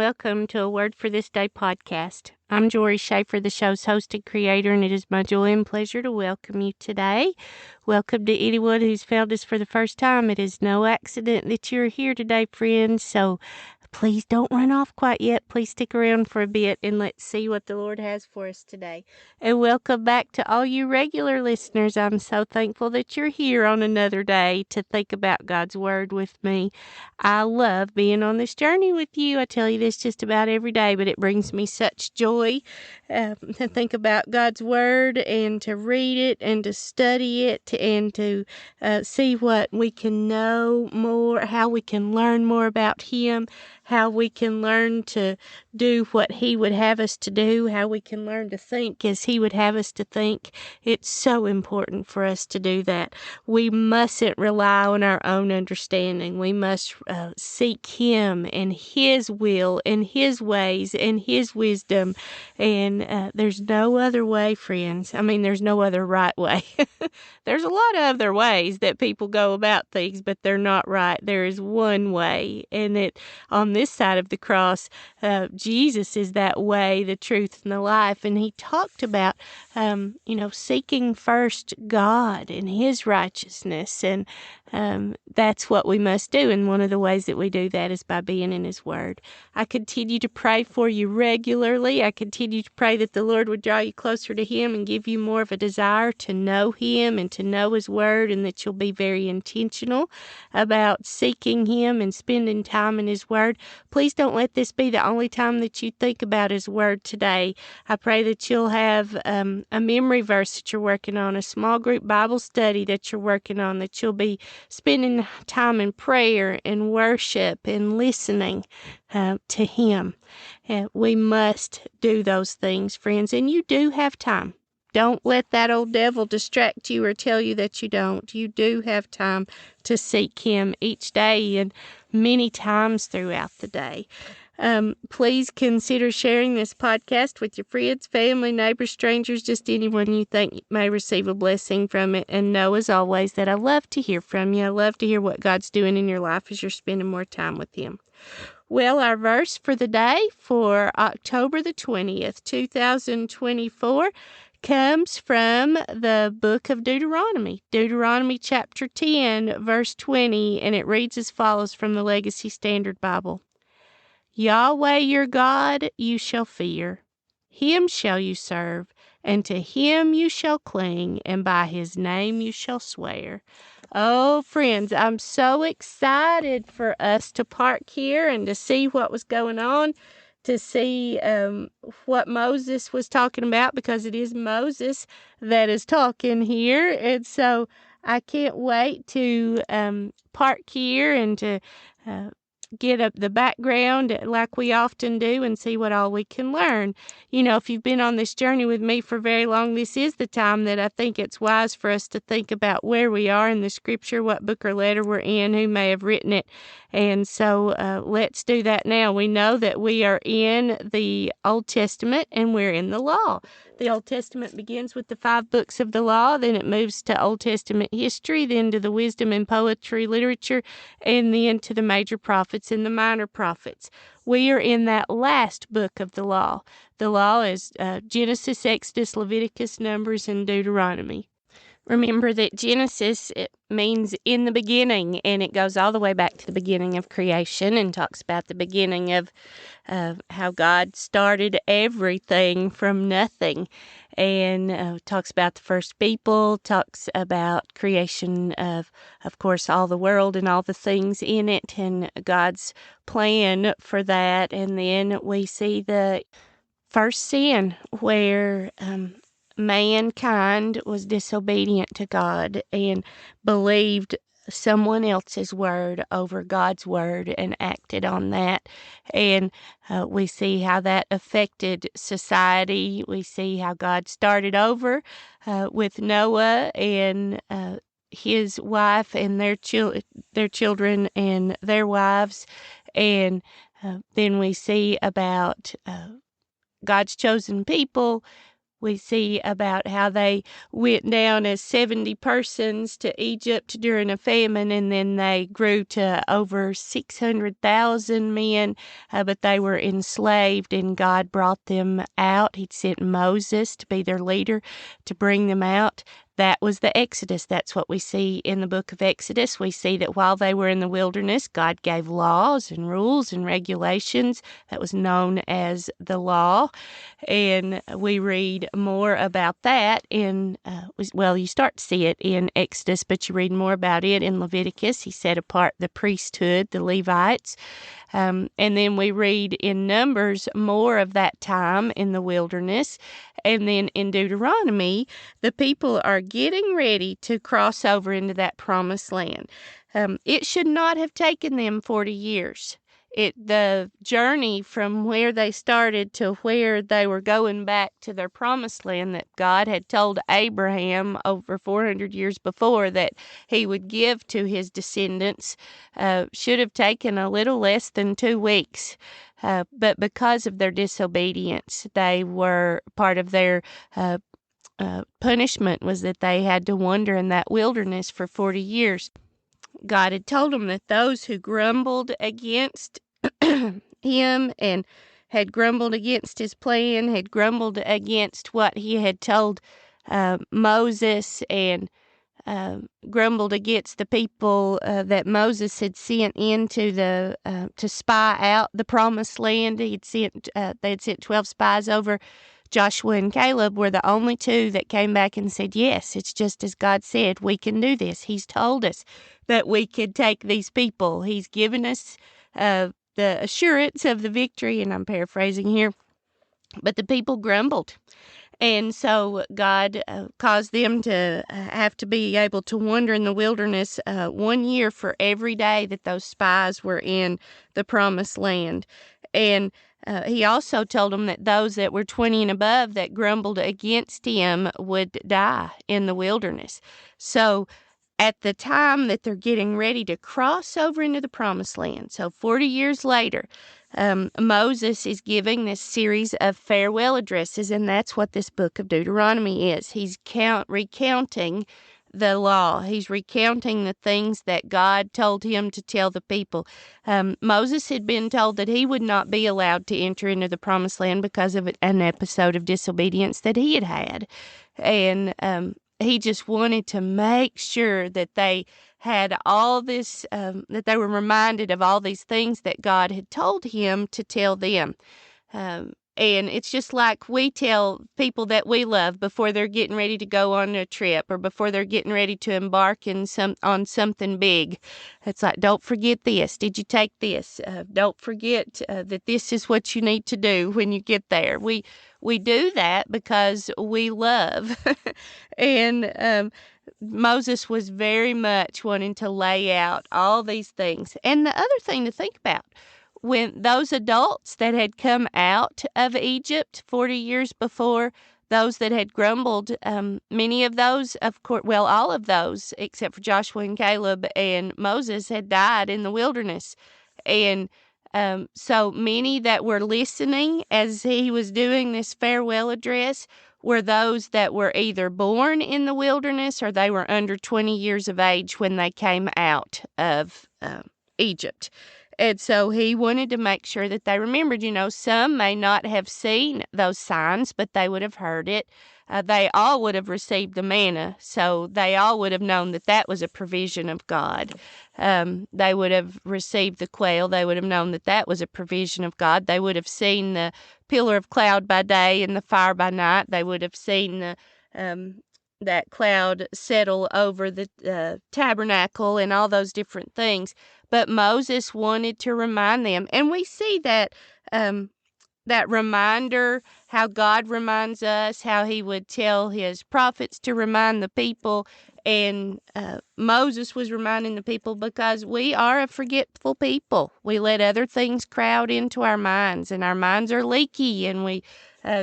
welcome to a Word for This Day podcast. I'm Jory Schaefer, the show's host and creator, and it is my joy and pleasure to welcome you today. Welcome to anyone who's found us for the first time. It is no accident that you're here today, friends, so please don't run off quite yet. Please stick around for a bit and let's see what the Lord has for us today. And welcome back to all you regular listeners. I'm so thankful that you're here on another day to think about God's Word with me. I love being on this journey with you. I tell you this just about every day, but it brings me such joy to think about God's Word and to read it and to study it and to see what we can know more, how we can learn more about Him, how we can learn to do what He would have us to do, how we can learn to think as He would have us to think. It's so important for us to do that. We mustn't rely on our own understanding. We must seek Him and His will and His ways and His wisdom. And there's no other way, friends. I mean, there's no other right way. There's a lot of other ways that people go about things, but they're not right. There is one way, and it on this side of the cross, Jesus is that way, the truth, and the life. And He talked about, seeking first God and His righteousness, and that's what we must do. And one of the ways that we do that is by being in His Word. I continue to pray for you regularly. I continue to pray that the Lord would draw you closer to Him and give you more of a desire to know Him and to know His Word, and that you'll be very intentional about seeking Him and spending time in His Word. Please don't let this be the only time that you think about His Word today. I pray that you'll have a memory verse that you're working on, a small group Bible study that you're working on, that you'll be spending time in prayer and worship and listening to Him. We must do those things, friends, and you do have time. Don't let that old devil distract you or tell you that you don't. You do have time to seek Him each day and many times throughout the day. Please consider sharing this podcast with your friends, family, neighbors, strangers, just anyone you think may receive a blessing from it. And know, as always, that I love to hear from you. I love to hear what God's doing in your life as you're spending more time with Him. Well, our verse for the day for October the 20th, 2024, comes from the book of Deuteronomy, Deuteronomy chapter 10, verse 20, and it reads as follows from the Legacy Standard Bible. Yahweh your God you shall fear, Him shall you serve, and to Him you shall cling, and by His name you shall swear. Oh, friends, I'm so excited for us to park here and to see what was going on, to see what Moses was talking about, because it is Moses that is talking here. And so I can't wait to park here and to get up the background like we often do and see what all we can learn. You know, if you've been on this journey with me for very long, this is the time that I think it's wise for us to think about where we are in the Scripture, what book or letter we're in, who may have written it. And so let's do that now. We know that we are in the Old Testament and we're in the Law. The Old Testament begins with the 5 books of the Law, then it moves to Old Testament history, then to the wisdom and poetry literature, and then to the major prophets and the minor prophets. We are in that last book of the Law. The Law is Genesis, Exodus, Leviticus, Numbers, and Deuteronomy. Remember that Genesis, it means in the beginning, and it goes all the way back to the beginning of creation and talks about the beginning of how God started everything from nothing, and talks about the first people, talks about creation of course, all the world and all the things in it, and God's plan for that. And then we see the first sin where mankind was disobedient to God and believed someone else's word over God's word and acted on that. And we see how that affected society. We see how God started over with Noah and his wife and their children and their wives. And then we see about God's chosen people We see about how they went down as 70 persons to Egypt during a famine, and then they grew to over 600,000 men, but they were enslaved, and God brought them out. He sent Moses to be their leader to bring them out. That was the Exodus. That's what we see in the book of Exodus. We see that while they were in the wilderness, God gave laws and rules and regulations. That was known as the law. And we read more about that in, you start to see it in Exodus, but you read more about it in Leviticus. He set apart the priesthood, the Levites. And then we read in Numbers more of that time in the wilderness. And then in Deuteronomy, the people are getting ready to cross over into that promised land. It should not have taken them 40 years. The journey from where they started to where they were going back to their promised land that God had told Abraham over 400 years before that he would give to his descendants should have taken a little less than 2 weeks. But because of their disobedience, they were part of their punishment was that they had to wander in that wilderness for 40 years. God had told them that those who grumbled against him and had grumbled against his plan, had grumbled against what he had told Moses, and grumbled against the people that Moses had sent into to spy out the promised land. They had sent 12 spies over. Joshua and Caleb were the only 2 that came back and said, yes, it's just as God said, we can do this. He's told us that we could take these people. He's given us the assurance of the victory, and I'm paraphrasing here. But the people grumbled. And so God caused them to have to be able to wander in the wilderness 1 year for every day that those spies were in the promised land. And he also told them that those that were 20 and above that grumbled against him would die in the wilderness. So at the time that they're getting ready to cross over into the promised land, so 40 years later, Moses is giving this series of farewell addresses, and that's what this book of Deuteronomy is. He's recounting the law. He's recounting the things that God told him to tell the people. Moses had been told that he would not be allowed to enter into the promised land because of an episode of disobedience that he had had. And he just wanted to make sure that they had all this, that they were reminded of all these things that God had told him to tell them. And it's just like we tell people that we love before they're getting ready to go on a trip or before they're getting ready to embark on something big. It's like, don't forget this. Did you take this? Don't forget that this is what you need to do when you get there. We do that because we love. And Moses was very much wanting to lay out all these things. And the other thing to think about, when those adults that had come out of Egypt 40 years before, those that had grumbled, many of those, of course, well, all of those, except for Joshua and Caleb and Moses, had died in the wilderness. And so many that were listening as he was doing this farewell address were those that were either born in the wilderness or they were under 20 years of age when they came out of Egypt. And so he wanted to make sure that they remembered, some may not have seen those signs, but they would have heard it. They all would have received the manna, so they all would have known that that was a provision of God. They would have received the quail. They would have known that that was a provision of God. They would have seen the pillar of cloud by day and the fire by night. They would have seen that cloud settle over the tabernacle and all those different things. But Moses wanted to remind them, and we see that that reminder, how God reminds us, how he would tell his prophets to remind the people, and Moses was reminding the people because we are a forgetful people. We let other things crowd into our minds, and our minds are leaky, and we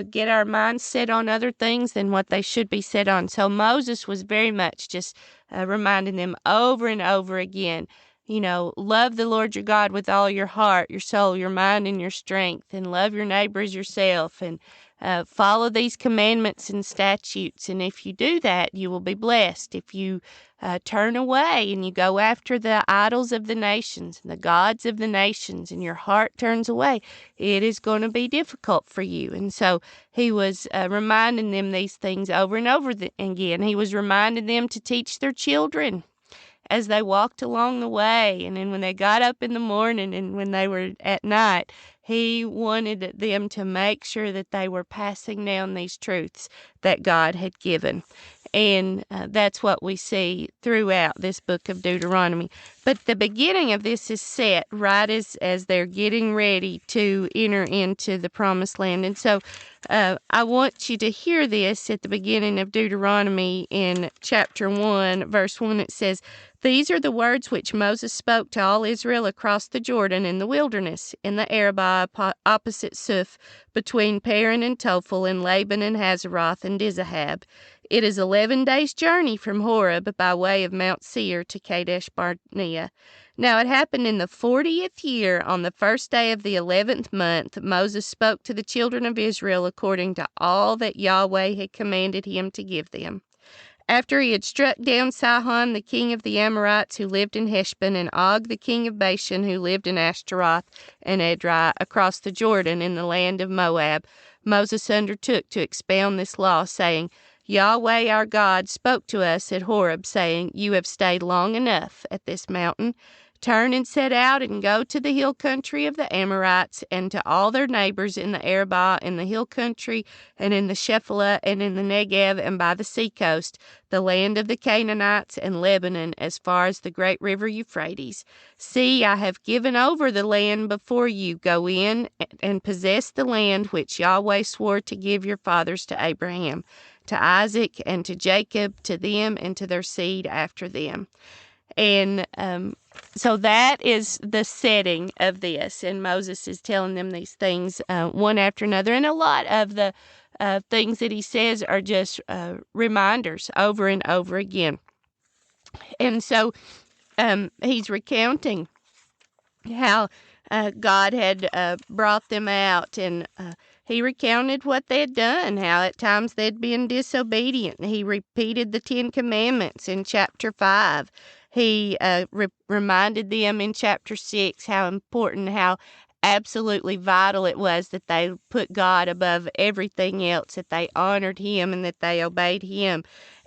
get our minds set on other things than what they should be set on. So Moses was very much just reminding them over and over again, love the Lord your God with all your heart, your soul, your mind, and your strength, and love your neighbor as yourself. And follow these commandments and statutes, and if you do that, you will be blessed. If you turn away and you go after the idols of the nations and the gods of the nations, and your heart turns away, it is going to be difficult for you. And so he was reminding them these things over and over again. He was reminding them to teach their children as they walked along the way, and then when they got up in the morning and when they were at night, he wanted them to make sure that they were passing down these truths that God had given. And that's what we see throughout this book of Deuteronomy. But the beginning of this is set right as they're getting ready to enter into the promised land. And so I want you to hear this at the beginning of Deuteronomy in chapter 1, verse 1. It says, "These are the words which Moses spoke to all Israel across the Jordan in the wilderness, in the Arabah opposite Suf, between Paran and Tophel, and Laban and Hazeroth and Dizahab. It is 11 days' journey from Horeb by way of Mount Seir to Kadesh Barnea. Now it happened in the 40th year, on the first day of the 11th month, Moses spoke to the children of Israel according to all that Yahweh had commanded him to give them. After he had struck down Sihon, the king of the Amorites, who lived in Heshbon, and Og, the king of Bashan, who lived in Ashtaroth and Edrei, across the Jordan in the land of Moab, Moses undertook to expound this law, saying, Yahweh our God spoke to us at Horeb, saying, You have stayed long enough at this mountain. Turn and set out and go to the hill country of the Amorites, and to all their neighbors in the Arabah, in the hill country, and in the Shephelah, and in the Negev, and by the seacoast, the land of the Canaanites, and Lebanon, as far as the great river Euphrates. See, I have given over the land before you. Go in and possess the land which Yahweh swore to give your fathers, to Abraham, to Isaac, and to Jacob, to them and to their seed after them." And so that is the setting of this. And Moses is telling them these things one after another. And a lot of the things that he says are just reminders over and over again. And so he's recounting how God had brought them out, and he recounted what they had done, how at times they'd been disobedient. He repeated the 10 Commandments in chapter 5. He reminded them in chapter 6 how important, how absolutely vital it was that they put God above everything else, that they honored him and that they obeyed him.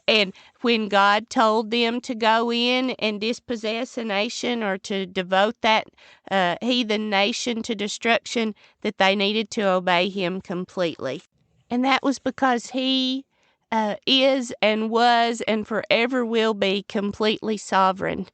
And when God told them to go in and dispossess a nation, or to devote that heathen nation to destruction, that they needed to obey him completely. And that was because he is and was and forever will be completely sovereign.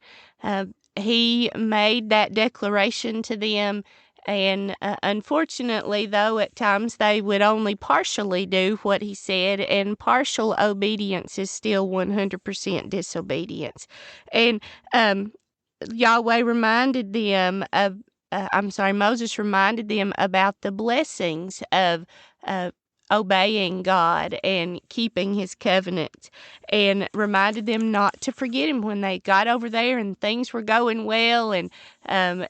He made that declaration to them, and unfortunately, though, at times they would only partially do what he said, and partial obedience is still 100% disobedience. And Yahweh reminded them of, Moses reminded them about the blessings of obeying God and keeping his covenants, and reminded them not to forget him when they got over there and things were going well and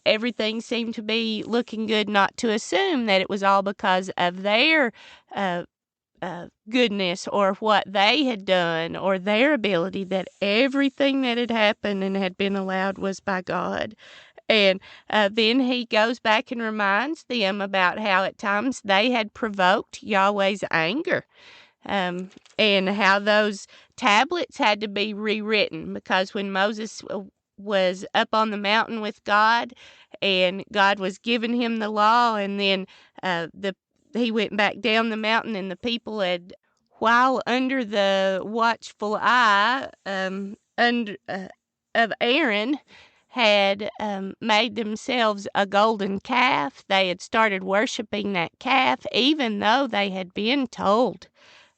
everything seemed to be looking good, not to assume that it was all because of their goodness or what they had done or their ability, that everything that had happened and had been allowed was by God. And then he goes back and reminds them about how at times they had provoked Yahweh's anger, and how those tablets had to be rewritten, because when Moses was up on the mountain with God and God was giving him the law, and then he went back down the mountain, and the people had, while under the watchful eye of Aaron, had made themselves a golden calf. They had started worshiping that calf, even though they had been told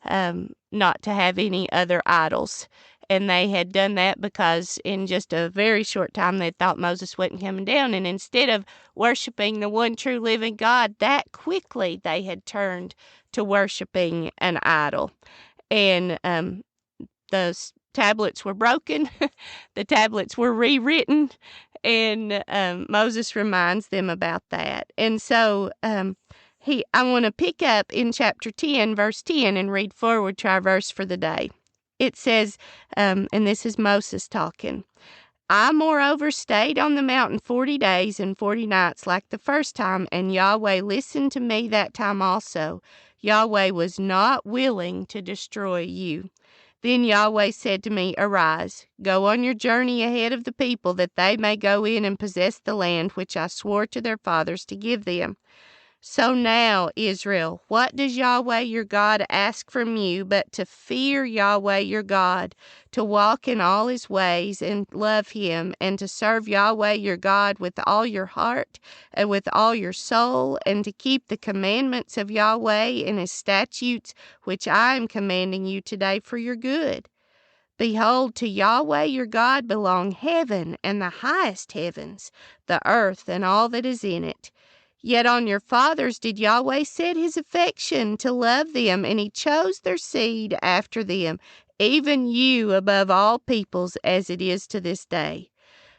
not to have any other idols. And they had done that because in just a very short time they thought Moses wasn't coming down. And instead of worshiping the one true living God, that quickly they had turned to worshiping an idol. And those tablets were broken, the tablets were rewritten, and Moses reminds them about that. And so I want to pick up in chapter 10, verse 10, and read forward to our verse for the day. It says, and this is Moses talking, I moreover stayed on the mountain 40 days and 40 nights like the first time, and Yahweh listened to me that time also. Yahweh was not willing to destroy you. Then Yahweh said to me, Arise, go on your journey ahead of the people, that they may go in and possess the land which I swore to their fathers to give them. So now, Israel, what does Yahweh your God ask from you but to fear Yahweh your God, to walk in all his ways and love him, and to serve Yahweh your God with all your heart and with all your soul, and to keep the commandments of Yahweh and his statutes, which I am commanding you today for your good? Behold, to Yahweh your God belong heaven and the highest heavens, the earth and all that is in it. Yet on your fathers did Yahweh set his affection to love them, and he chose their seed after them, even you above all peoples, as it is to this day.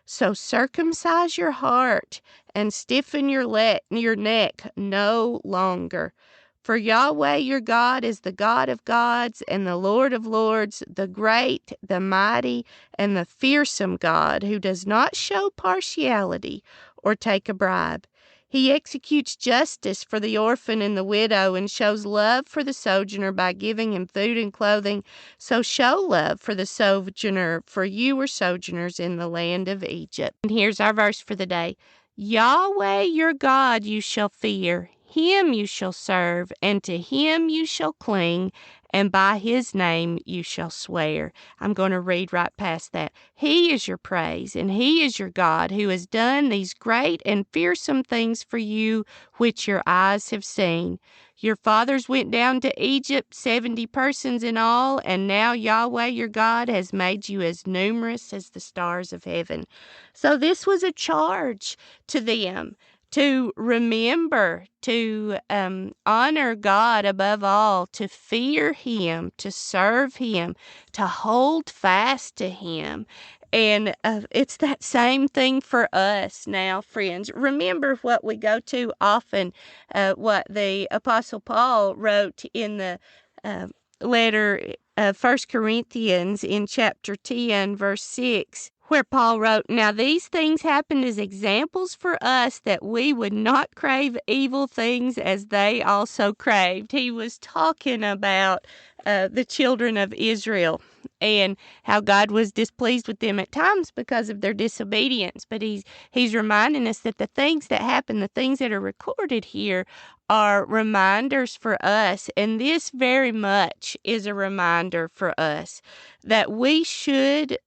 So circumcise your heart and stiffen your neck no longer. For Yahweh your God is the God of gods and the Lord of lords, the great, the mighty, and the fearsome God, who does not show partiality or take a bribe. He executes justice for the orphan and the widow, and shows love for the sojourner by giving him food and clothing. So show love for the sojourner, for you were sojourners in the land of Egypt. And here's our verse for the day. Yahweh your God you shall fear, him you shall serve, and to him you shall cling, and by his name you shall swear. I'm going to read right past that. He is your praise, and he is your God, who has done these great and fearsome things for you, which your eyes have seen. Your fathers went down to Egypt, 70 persons in all, and now Yahweh your God has made you as numerous as the stars of heaven. So this was a charge to them, to remember, to honor God above all, to fear him, to serve him, to hold fast to him. And it's that same thing for us now, friends. Remember what we go to often, what the Apostle Paul wrote in the letter of 1 Corinthians in chapter 10, verse 6. Where Paul wrote, Now these things happened as examples for us, that we would not crave evil things as they also craved. He was talking about the children of Israel and how God was displeased with them at times because of their disobedience. But he's reminding us that the things that happen, the things that are recorded here, are reminders for us. And this very much is a reminder for us that we should,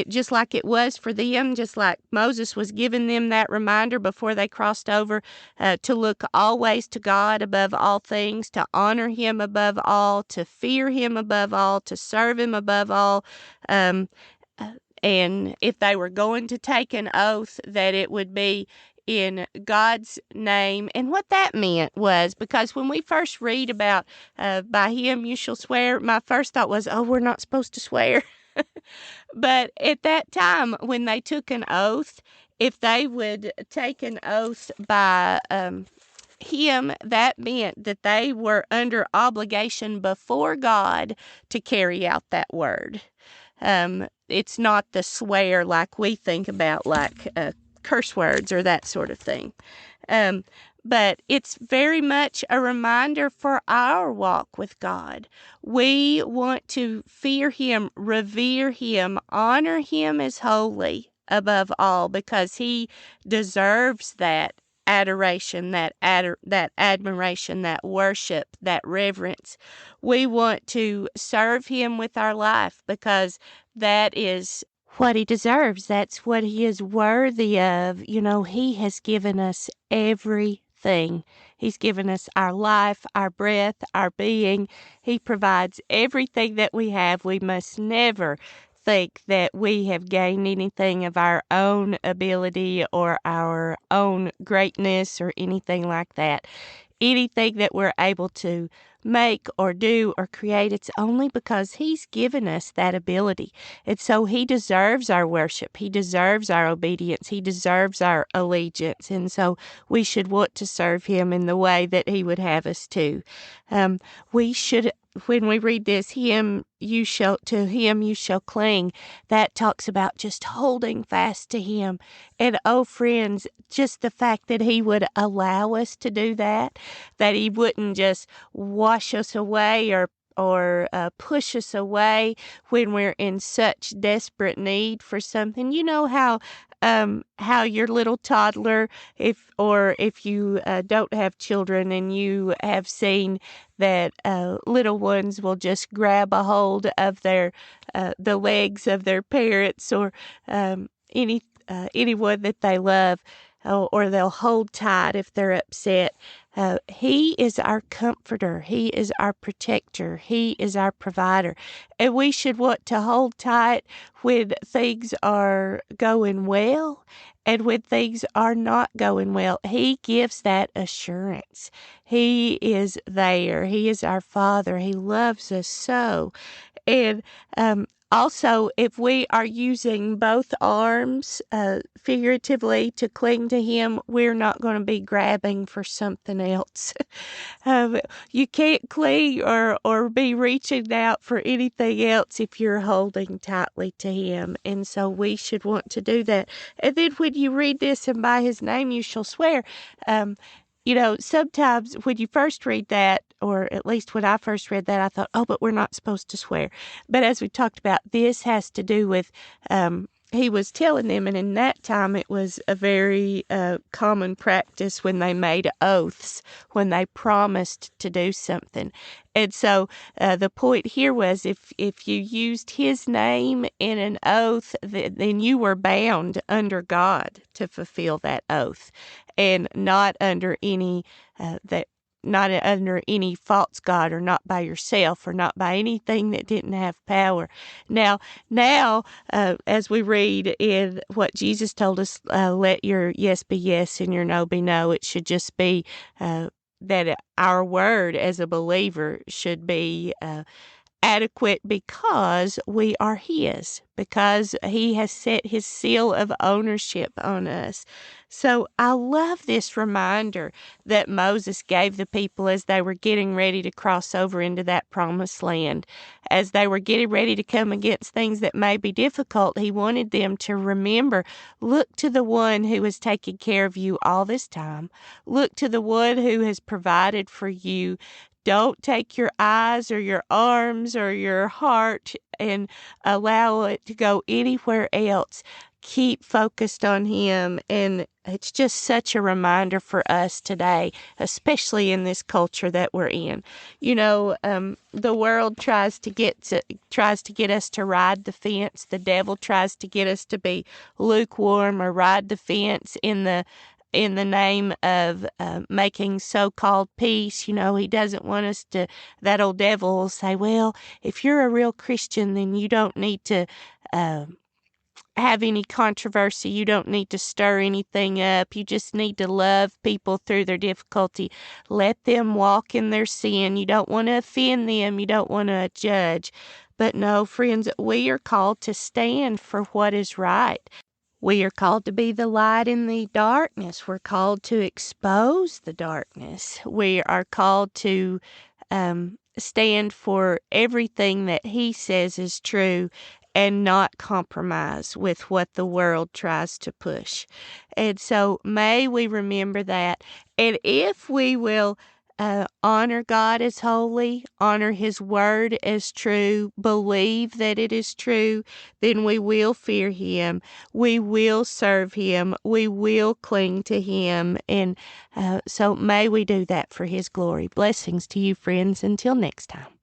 just like it was for them, just like Moses was giving them that reminder before they crossed over, to look always to God above all things, to honor him above all, to fear him above all, to serve him above all. And if they were going to take an oath, that it would be in God's name. And what that meant was, because when we first read about by him you shall swear, my first thought was, we're not supposed to swear. But at that time, when they took an oath, if they would take an oath by him, that meant that they were under obligation before God to carry out that word. It's not the swear like we think about, like curse words or that sort of thing. But it's very much a reminder for our walk with God. We want to fear him, revere him, honor him as holy above all, because he deserves that adoration, that admiration, that worship, that reverence. We want to serve him with our life because that is what he deserves. That's what he is worthy of. You know, he has given us everything. He's given us our life, our breath, our being. He provides everything that we have. We must never think that we have gained anything of our own ability or our own greatness or anything like that. anything that we're able to make or do or create, it's only because He's given us that ability. And so He deserves our worship. He deserves our obedience. He deserves our allegiance. And so we should want to serve Him in the way that He would have us to. We should, when we read this, to Him you shall cling. That talks about just holding fast to Him. And oh, friends, just the fact that He would allow us to do that He wouldn't just wash us away or push us away when we're in such desperate need for something. You know how your little toddler, if you don't have children and you have seen that little ones will just grab a hold of their the legs of their parents or anyone that they love, or they'll hold tight if they're upset. He is our comforter. He is our protector. He is our provider. And we should want to hold tight when things are going well and when things are not going well. He gives that assurance. He is there. He is our Father. He loves us so. And also, if we are using both arms figuratively to cling to Him, we're not going to be grabbing for something else. You can't cling or be reaching out for anything else if you're holding tightly to Him. And so we should want to do that. And then when you read this, and by His name you shall swear, sometimes when you first read that, or at least when I first read that, I thought, oh, but we're not supposed to swear. But as we talked about, this has to do with, He was telling them, and in that time it was a very common practice when they made oaths, when they promised to do something. And so the point here was if you used His name in an oath, then you were bound under God to fulfill that oath, and not under any false god, or not by yourself, or not by anything that didn't have power. Now, as we read in what Jesus told us, let your yes be yes and your no be no. It should just be that our word as a believer should be adequate because we are His, because He has set His seal of ownership on us. So I love this reminder that Moses gave the people as they were getting ready to cross over into that promised land. As they were getting ready to come against things that may be difficult, He wanted them to remember, look to the one who has taken care of you all this time. Look to the one who has provided for you. Don't take your eyes or your arms or your heart and allow it to go anywhere else. Keep focused on Him. And it's just such a reminder for us today, especially in this culture that we're in. The world tries to get us to ride the fence. The devil tries to get us to be lukewarm or ride the fence in the name of making so-called peace. He doesn't want us to, that old devil will say, well, if you're a real Christian, then you don't need to have any controversy. You don't need to stir anything up. You just need to love people through their difficulty. Let them walk in their sin. You don't want to offend them. You don't want to judge. But no, friends, we are called to stand for what is right. We are called to be the light in the darkness. We're called to expose the darkness. We are called to stand for everything that He says is true and not compromise with what the world tries to push. And so may we remember that. And if we will honor God as holy, honor His word as true, believe that it is true, then we will fear Him, we will serve Him, we will cling to Him, and so may we do that for His glory. Blessings to you, friends. Until next time.